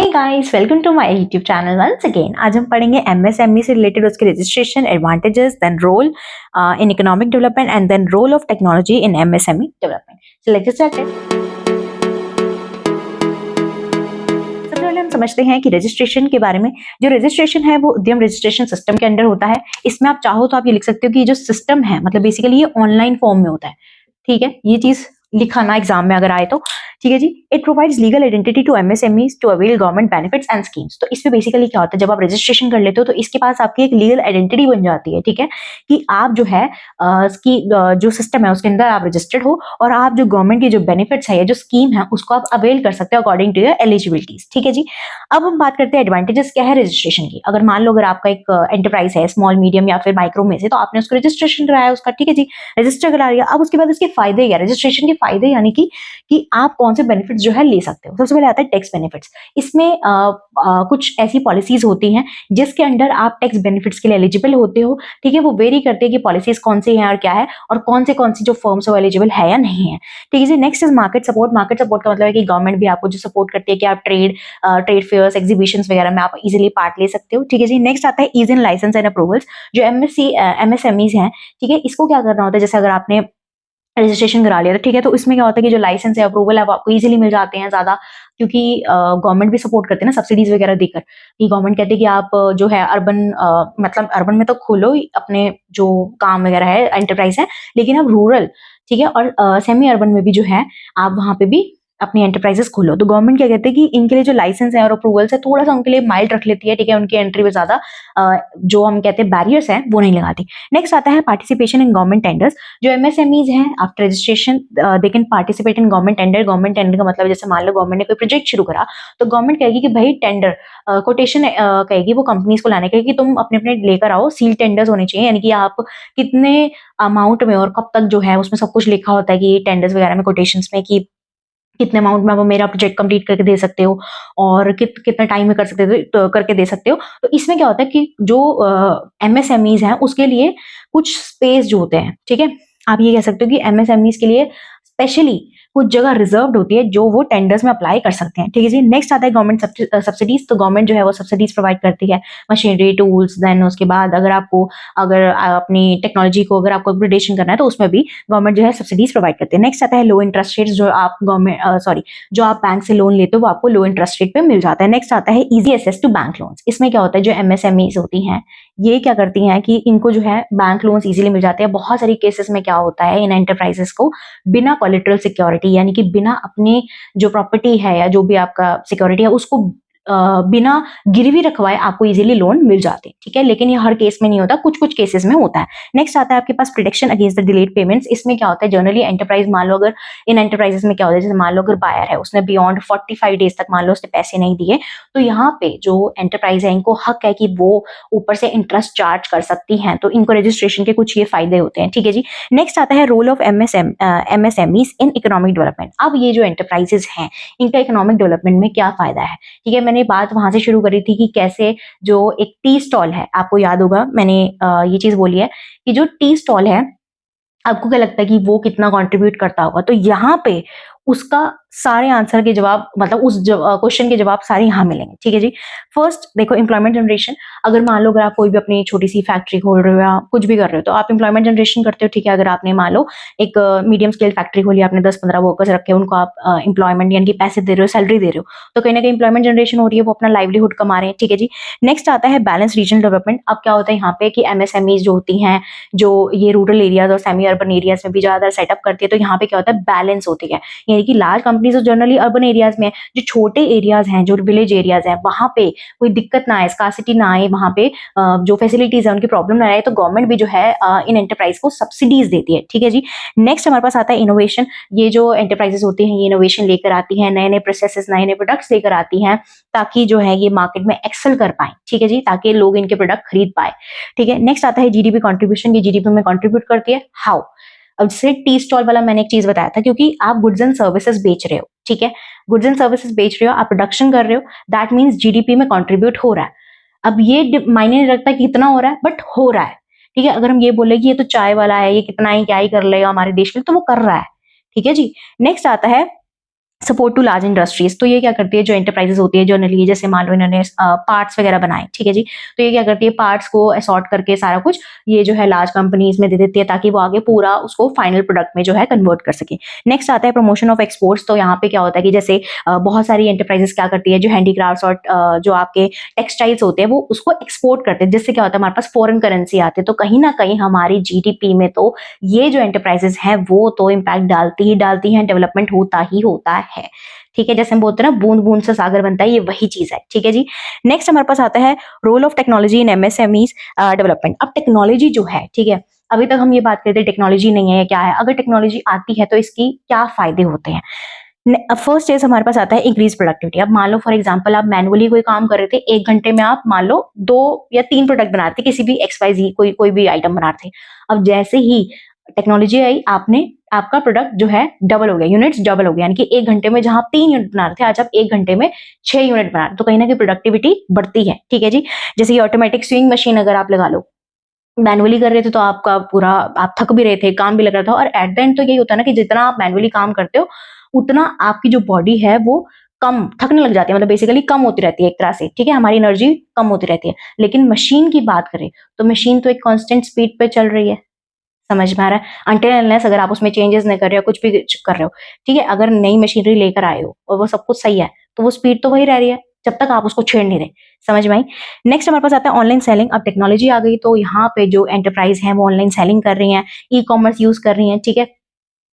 Hey guys, welcome to my YouTube channel once again. आज हम पढ़ेंगे एमएसएमई से रिलेटेड उसके registration, advantages, then role in economic development and then role of technology in MSME development. So let's get started. सबसे पहले हम समझते हैं कि रजिस्ट्रेशन के बारे में। जो रजिस्ट्रेशन है वो उद्यम रजिस्ट्रेशन सिस्टम के अंडर होता है। इसमें आप चाहो तो आप ये लिख सकते हो कि ये जो सिस्टम है मतलब बेसिकली ये ऑनलाइन फॉर्म में होता है। ठीक है, ये चीज लिखाना एग्जाम में अगर आए तो ठीक है जी। It provides legal identity to MSMEs to avail government benefits and schemes. तो इसमें बेसिकली क्या होता है, जब आप रजिस्ट्रेशन कर लेते हो तो इसके पास आपकी एक लीगल आइडेंटिटी बन जाती है। ठीक है, कि आप जो है जो सिस्टम है उसके अंदर आप रजिस्टर्ड हो और आप जो गवर्नमेंट की जो बेनिफिट्स है या जो स्कीम है उसको आप अवेल कर सकते हो अकॉर्डिंग टू योर एलिजिबिलिटीज। ठीक है जी। अब हम बात करते हैं एडवांटेजेस क्या है रजिस्ट्रेशन की। अगर मान लो अगर आपका एक एंटरप्राइज है स्मॉल मीडियम या फिर माइक्रो में से, तो आपने उसको रजिस्ट्रेशन कराया उसका, ठीक है जी, रजिस्टर करा लिया। अब उसके बाद इसके फायदे क्या, रजिस्ट्रेशन के फायदे यानी कि आप कौन से बेनिफिट्स जो है ले सकते हो। सबसे पहले आता है टैक्स बेनिफिट्स। इसमें कुछ ऐसी पॉलिसीज होती हैं जिसके अंडर आप टैक्स बेनिफिट्स के लिए एलिजिबल होते हो। ठीक है, वो वेरी करते हैं कि पॉलिसीज कौन सी हैं और क्या है और कौन सी जो फर्म्स है वो एलिजिबल है या नहीं है। ठीक है जी। Next is market support. Market support का मतलब है कि गवर्नमेंट भी आपको जो सपोर्ट करती है कि आप ट्रेड फेयर्स, एग्जीबिशंस वगैरह में आप इजीली पार्ट ले सकते हो। ठीक है जी। नेक्स्ट आता है ease in licence and approvals. जो एमएसएमईज हैं, ठीक है, इसको क्या करना होता है, जैसे अगर आपने रजिस्ट्रेशन करा लिया था, ठीक है, तो इसमें क्या होता है कि जो लाइसेंस है, अप्रूवल है, वो आपको इजीली मिल जाते हैं ज्यादा, क्योंकि गवर्नमेंट भी सपोर्ट करते हैं ना सब्सिडीज वगैरह देकर। कि गवर्नमेंट कहती है कि आप जो है अर्बन मतलब अर्बन में तो खोलो अपने जो काम वगैरह है, एंटरप्राइज है, लेकिन अब रूरल, ठीक है, और सेमी अर्बन में भी जो है आप वहां पे भी अपनी एंटरप्राइजेस खोलो। तो गवर्नमेंट क्या कहते हैं कि इनके लिए जो लाइसेंस है और अप्रूवल्स है थोड़ा सा उनके लिए माइल्ड रख लेती है। ठीक है, उनकी एंट्री में ज्यादा जो हम कहते हैं बैरियर्स हैं वो नहीं लगाती। नेक्स्ट आता है पार्टिसिपेशन इन गवर्नमेंट टेंडर्स। जो एमएसएमईज हैं after registration they can participate in government tender. Government tender का मतलब जैसे मान लो गवर्नमेंट ने कोई प्रोजेक्ट शुरू करा तो गवर्नमेंट कहेगी कि भाई टेंडर कोटेशन कहेगी वो कंपनीज को लाने के कि तुम अपने अपने लेकर आओ, सील टेंडर्स होने चाहिए, यानी कि आप कितने अमाउंट में और कब तक जो है उसमें सब कुछ लिखा होता है कि टेंडर्स वगैरह में कोटेशंस में कि कितने अमाउंट में आप मेरा प्रोजेक्ट कंप्लीट करके दे सकते हो और कितने टाइम में कर सकते हो तो करके दे सकते हो। तो इसमें क्या होता है कि जो एमएसएमईज हैं उसके लिए कुछ स्पेस जो होते हैं, ठीक है, आप ये कह सकते हो कि एमएसएमईज के लिए स्पेशली कुछ जगह रिजर्व्ड होती है जो वो टेंडर्स में अप्लाई कर सकते हैं। ठीक है जी। नेक्स्ट आता है गवर्नमेंट सब्सिडीज। तो गवर्नमेंट जो है वो सब्सिडीज प्रोवाइड करती है, मशीनरी, टूल्स, देन उसके बाद अगर अपनी टेक्नोलॉजी को अगर आपको अपग्रेडेशन करना है तो उसमें भी गवर्नमेंट जो है सब्सिडीज प्रोवाइड करती है। नेक्स्ट आता है लो इंटरेस्ट रेट्स। जो आप बैंक से लोन लेते हो वो आपको लो इंटरेस्ट रेट पे मिल जाता है। नेक्स्ट आता है easy access to bank loans. इसमें क्या होता है, जो एमएसएमईज होती हैं ये क्या करती हैं कि इनको जो है बैंक लोन्स इजीली मिल जाते हैं। बहुत सारी केसेस में क्या होता है, इन एंटरप्राइजेस को बिना कोलेटरल सिक्योरिटी यानी कि बिना अपनी जो प्रॉपर्टी है या जो भी आपका सिक्योरिटी है उसको बिना गिरवी रखवाए आपको इजीली लोन मिल जाते हैं। ठीक है, लेकिन ये हर केस में नहीं होता, कुछ कुछ केसेस में होता है। नेक्स्ट आता है आपके पास protection against the delayed payments. इसमें क्या होता है, जनरली एंटरप्राइज मान लो अगर इन एंटरप्राइजेस में क्या होता है, जैसे मान लो अगर बायर है उसने बियॉन्ड 45 डेज तक मान लो उसने पैसे नहीं दिए, तो यहाँ पे जो एंटरप्राइज है इनको हक है कि वो ऊपर से इंटरेस्ट चार्ज कर सकती हैं। तो इनको रजिस्ट्रेशन के कुछ ये फायदे होते हैं। ठीक है जी। नेक्स्ट आता है role of MSMEs in economic development. अब ये जो एंटरप्राइजेस हैं इनका इकोनॉमिक डेवलपमेंट में क्या फायदा है। ठीक है, मैंने बात वहां से शुरू करी थी कि कैसे जो एक टी स्टॉल है, आपको याद होगा मैंने ये चीज बोली है कि जो टी स्टॉल है आपको क्या लगता है कि वो कितना कंट्रीब्यूट करता होगा। तो यहाँ पे उसका सारे आंसर के जवाब मतलब उस क्वेश्चन के जवाब सारे यहाँ मिलेंगे। ठीक है जी। फर्स्ट देखो एम्प्लॉयमेंट जनरेशन। अगर मान लो अगर आप कोई भी अपनी छोटी सी फैक्ट्री खोल रहे हो या कुछ भी कर रहे हो तो आप एम्प्लॉयमेंट जनरेशन करते हो। ठीक है, अगर आपने मान लो एक मीडियम स्केल फैक्ट्री खोली, आपने 10-15 वर्कर्स रखे, उनको आप एम्प्लॉयमेंट यानी कि पैसे दे रहे हो, सैलरी दे रहे हो, तो कहीं ना कहीं एम्प्लॉयमेंट जनरेशन हो रही है, वो अपना लाइवलीहुड कमा रहे हैं। ठीक है जी। नेक्स्ट आता है बैलेंस रीजनल डेवलपमेंट। अब क्या होता है यहाँ पे कि एमएसएमईज जो होती हैं जो ये रूरल एरियाज और सेमी अर्बन एरियाज में भी ज्यादा सेटअप करती है, तो यहाँ पे क्या होता है बैलेंस होती है, यानी कि large companies generally urban areas में, जो छोटे एरियाज हैं, जो विलेज एरियाज हैं, वहां पे कोई दिक्कत ना आए, स्कार्सिटी ना आए, वहां पे जो फैसिलिटीज है उनकी प्रॉब्लम ना आए, तो गवर्नमेंट भी जो है इन एंटरप्राइज को सब्सिडीज देती है। ठीक है जी। नेक्स्ट हमारे पास आता है इनोवेशन। ये जो एंटरप्राइजेस होती हैं ये इनोवेशन लेकर आती हैं, नए नए प्रोसेसेस, नए नए प्रोडक्ट्स लेकर आती हैं ताकि जो है ये मार्केट में एक्सेल कर पाए। ठीक है जी, ताकि लोग इनके प्रोडक्ट खरीद पाए। ठीक है। नेक्स्ट आता है जीडीपी कंट्रीब्यूशन। ये जीडीपी में कंट्रीब्यूट करती है। हाउ? अब जैसे टी स्टॉल वाला मैंने एक चीज बताया था, क्योंकि आप गुड्स एंड सर्विसेज बेच रहे हो। ठीक है, गुड्स एंड सर्विसेज बेच रहे हो, आप प्रोडक्शन कर रहे हो, दैट मीन्स जीडीपी में कंट्रीब्यूट हो रहा है। अब ये मायने नहीं रखता कि कितना हो रहा है, बट हो रहा है। ठीक है, अगर हम ये बोले कि ये तो चाय वाला है, ये कितना ही क्या ही कर लेगा हमारे देश में, तो वो कर रहा है। ठीक है जी। नेक्स्ट आता है सपोर्ट टू लार्ज इंडस्ट्रीज, तो ये क्या करती है, जो एंटरप्राइजेस होती है जनरली, जैसे मान लो इन्होंने पार्ट्स वगैरह बनाए, ठीक है जी, तो ये क्या करती है, पार्ट्स को असॉर्ट करके सारा कुछ ये जो है लार्ज कंपनीज में दे देती है, ताकि वो आगे पूरा उसको फाइनल प्रोडक्ट में जो है कन्वर्ट कर सके। नेक्स्ट आता है प्रमोशन ऑफ एक्सपोर्ट्स, तो यहाँ पे क्या होता है कि जैसे बहुत सारी एंटरप्राइजेस क्या करती है, जो हैंडीक्राफ्ट्स और जो आपके टेक्सटाइल्स होते हैं वो उसको एक्सपोर्ट करते हैं, जिससे क्या होता है हमारे पास फॉरेन करेंसी आती है, तो कहीं ना कहीं हमारी जीडीपी में तो ये जो एंटरप्राइजेस हैं वो तो इम्पैक्ट डालती हैं, डेवलपमेंट होता ही होता है। ठीक है, जैसे हम बोलते हैं ना बूंद बूंद से सागर बनता है, ये वही चीज है। ठीक है जी, नेक्स्ट हमारे पास आता है role of technology in MSMEs development. अब टेक्नोलॉजी जो है, ठीक है, अभी तक हम ये बात करते हैं टेक्नोलॉजी नहीं है या क्या है, अगर टेक्नोलॉजी आती है तो इसकी क्या फायदे होते हैं। फर्स्ट चीज हमारे पास आता है इंक्रीज प्रोडक्टिविटी। अब मान लो फॉर एग्जांपल आप मैनुअली कोई काम कर रहे थे, 1 घंटे में आप मान लो 2 या 3 प्रोडक्ट बनाते, किसी भी XYZ कोई भी आइटम बनाते। अब जैसे ही टेक्नोलॉजी आई, आपका प्रोडक्ट जो है डबल हो गया, यूनिट्स डबल हो गया, यानी कि 1 घंटे में जहां आप 3 यूनिट बना रहे थे, आज आप 1 घंटे में 6 यूनिट बना रहे, तो कहीं ना कहीं प्रोडक्टिविटी बढ़ती है। ठीक है जी, जैसे ये ऑटोमेटिक स्विंग मशीन अगर आप लगा लो, मैनुअली कर रहे थे तो आपका पूरा आप थक भी रहे थे, काम भी लग रहा था, और एट द एंड तो यही होता है ना कि जितना आप मैनुअली काम करते हो उतना आपकी जो बॉडी है वो कम थकने लग जाती है, मतलब बेसिकली कम होती रहती है एक तरह से। ठीक है, हमारी एनर्जी कम होती रहती है। लेकिन मशीन की बात करें तो मशीन तो एक कांस्टेंट स्पीड पे चल रही है, समझ में आ रहा है, अनटिल अनलेस अगर आप उसमें चेंजेस नहीं कर रहे हो, कुछ भी कर रहे हो। ठीक है, अगर नई मशीनरी लेकर आए हो और वो सब कुछ सही है तो वो स्पीड तो वही रह रही है जब तक आप उसको छेड़ नहीं रहे। समझ में आई। नेक्स्ट हमारे पास आता है ऑनलाइन सेलिंग। अब टेक्नोलॉजी आ गई तो यहाँ पे जो एंटरप्राइज है वो ऑनलाइन सेलिंग कर रही हैं, ई कॉमर्स यूज कर रही हैं। ठीक है,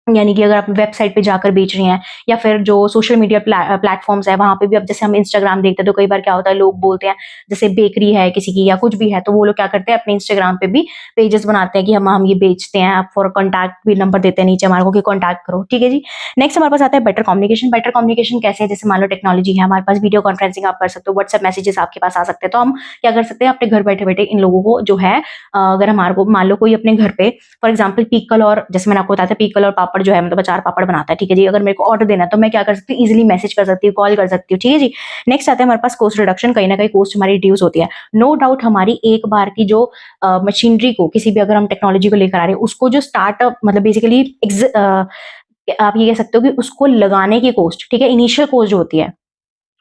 यानी कि अगर आप वेबसाइट पे जाकर बेच रही हैं या फिर जो सोशल मीडिया प्लेटफॉर्म्स है वहां पे भी, अब जैसे हम इंस्टाग्राम देखते हैं तो कई बार क्या होता है, लोग बोलते हैं जैसे बेकरी है किसी की या कुछ भी है, तो वो लोग क्या करते हैं अपने इंस्टाग्राम पे भी पेजेस बनाते हैं कि हम ये बेचते हैं, आप फॉर कॉन्टैक्ट भी नंबर देते हैं नीचे हमारे को कि कॉन्टैक्ट करो। ठीक है जी, नेक्स्ट हमारे पास आता है बेटर कम्युनिकेशन। बेटर कम्युनिकेशन कैसे है, जैसे मान लो टेक्नोलॉजी है, हमारे पास वीडियो कॉन्फ्रेंसिंग आप कर सकते हो, व्हाट्सएप मैसेजेस आपके पास आ सकते हैं, तो हम क्या कर सकते हैं अपने घर बैठे बैठे इन लोगों को जो है अगर हमारे को मान लो कोई अपने घर पे फॉर एग्जाम्पल पीकल, और जैसे मैंने आपको बताया था पीकल और पापड़ जो है मतलब अचार पापड़ बनाता है। ठीक है जी, अगर मेरे को ऑर्डर देना है तो मैं क्या कर सकती हूँ, इजिली मैसेज कर सकती हूँ, कॉल कर सकती हूँ। ठीक है जी, नेक्स्ट आता है हमारे पास कॉस्ट रिडक्शन। कहीं ना कहीं कॉस्ट हमारी रिड्यूस होती है। नो डाउट हमारी एक बार की जो मशीनरी को किसी भी अगर हम टेक्नोलॉजी को लेकर आ रहे हैं उसको जो स्टार्टअप मतलब बेसिकली आप ये कह सकते हो कि उसको लगाने की कॉस्ट, ठीक है, इनिशियल कॉस्ट जो होती है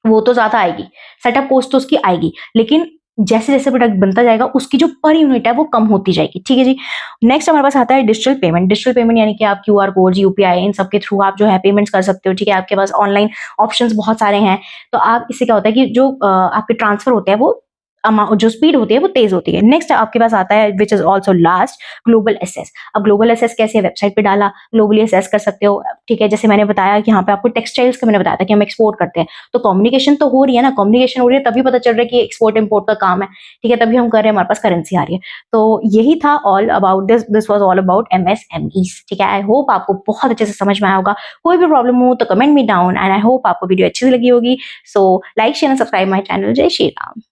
वो तो ज्यादा आएगी, सेटअप कॉस्ट तो उसकी आएगी, लेकिन जैसे जैसे प्रोडक्ट बनता जाएगा उसकी जो पर यूनिट है वो कम होती जाएगी। ठीक है जी, नेक्स्ट हमारे पास आता है डिजिटल पेमेंट। डिजिटल पेमेंट यानी कि आप क्यूआर कोड, यूपीआई, इन सब के थ्रू आप जो है पेमेंट्स कर सकते हो। ठीक है, आपके पास ऑनलाइन ऑप्शंस बहुत सारे हैं, तो आप इससे क्या होता है कि जो आपके ट्रांसफर होते हैं वो जो स्पीड होती है वो तेज होती है। नेक्स्ट आपके पास आता है which is also last, global access. अब ग्लोबल एसेस कैसे, वेबसाइट पे डाला ग्लोबली एसेस कर सकते हो। ठीक है, जैसे मैंने बताया कि यहाँ पे आपको टेक्सटाइल्स का मैंने बताया था कि हम एक्सपोर्ट करते हैं, तो कम्युनिकेशन तो हो रही है ना, कम्युनिकेशन हो रही है तभी पता चल रहा है कि एक्सपोर्ट इम्पोर्ट का काम है। ठीक है, तभी हम कर रहे हैं, हमारे पास करेंसी आ रही है। तो यही था all about this was all about MSMEs. ठीक है, आई होप आपको बहुत अच्छे से समझ में आया होगा। कोई भी प्रॉब्लम हो तो comment me down, and I hope आपको वीडियो अच्छी लगी होगी। So like share and subscribe my channel. जय श्री राम।